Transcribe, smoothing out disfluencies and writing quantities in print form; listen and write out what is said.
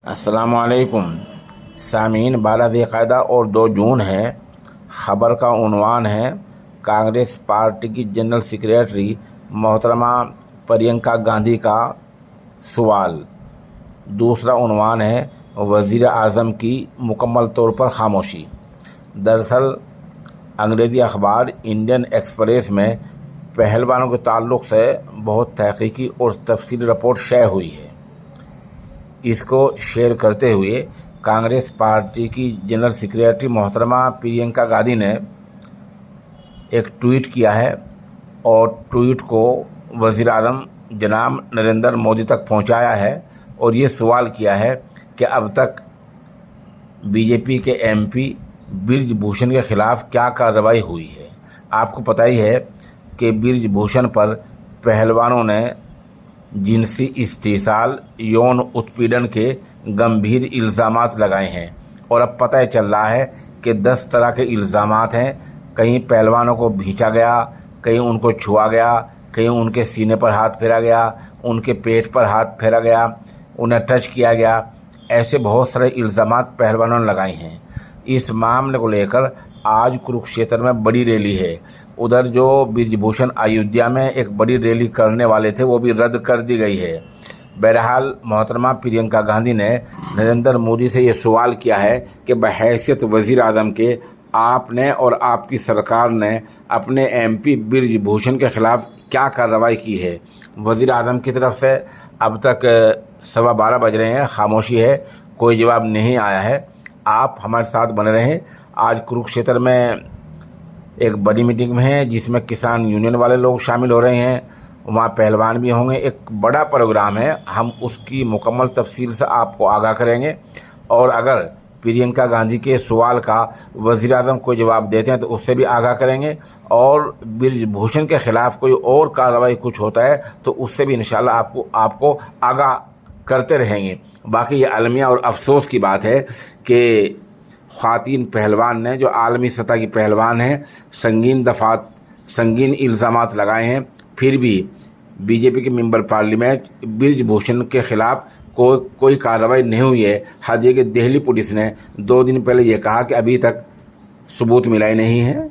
अस्सलामुअलैकुम सामीन। 12 ज़िलक़ादा और 2 जून है। ख़बर का उन्वान है कांग्रेस पार्टी की जनरल सेक्रेटरी मोहतरमा प्रियंका गांधी का सवाल। दूसरा उन्वान है वज़ीर आज़म की मुकम्मल तौर पर खामोशी। दरअसल अंग्रेज़ी अखबार इंडियन एक्सप्रेस में पहलवानों के ताल्लुक़ से बहुत तहक़ीक़ी और तफसीली रिपोर्ट शेयर हुई है। इसको शेयर करते हुए कांग्रेस पार्टी की जनरल सेक्रेटरी मोहतरमा प्रियंका गांधी ने एक ट्वीट किया है और ट्वीट को वज़ीर आज़म जनाब नरेंद्र मोदी तक पहुंचाया है और ये सवाल किया है कि अब तक बीजेपी के एमपी बृजभूषण के ख़िलाफ़ क्या कार्रवाई हुई है। आपको पता ही है कि बृजभूषण पर पहलवानों ने जिनसी इस्तेसाल, यौन उत्पीड़न के गंभीर इल्ज़ामात लगाए हैं और अब पता चल रहा है कि 10 तरह के इल्ज़ामात हैं। कहीं पहलवानों को भींचा गया, कहीं उनको छुआ गया, कहीं उनके सीने पर हाथ फेरा गया, उनके पेट पर हाथ फेरा गया, उन्हें टच किया गया। ऐसे बहुत सारे इल्ज़ामात पहलवानों ने लगाए हैं। इस मामले को लेकर आज कुरुक्षेत्र में बड़ी रैली है। उधर जो बृजभूषण अयोध्या में एक बड़ी रैली करने वाले थे वो भी रद्द कर दी गई है। बहरहाल मोहतरमा प्रियंका गांधी ने नरेंद्र मोदी से ये सवाल किया है कि बहैसियत वज़ीर आज़म के आपने और आपकी सरकार ने अपने एमपी बृजभूषण के ख़िलाफ़ क्या कार्रवाई की है। वज़ीर आज़म की तरफ से अब तक 12:15 बज रहे हैं, खामोशी है, कोई जवाब नहीं आया है। आप हमारे साथ बने रहें। आज कुरुक्षेत्र में एक बड़ी मीटिंग में है जिसमें किसान यूनियन वाले लोग शामिल हो रहे हैं, वहाँ पहलवान भी होंगे। एक बड़ा प्रोग्राम है, हम उसकी मुकम्मल तफसील से आपको आगाह करेंगे। और अगर प्रियंका गांधी के सवाल का वज़ीर आज़म को जवाब देते हैं तो उससे भी आगाह करेंगे। और बृजभूषण के ख़िलाफ़ कोई और कार्रवाई कुछ होता है तो उससे भी इंशाल्लाह आपको आगाह करते रहेंगे। बाकी ये अलमिया और अफसोस की बात है कि ख़वातीन पहलवान ने, जो आलमी सतह की पहलवान हैं, संगीन इल्ज़ामात लगाए हैं, फिर भी बीजेपी के मेंबर पार्लियामेंट बृजभूषण के ख़िलाफ़ कोई कार्रवाई नहीं हुई है। हालांकि दिल्ली पुलिस ने 2 दिन पहले ये कहा कि अभी तक सबूत मिला ही नहीं है।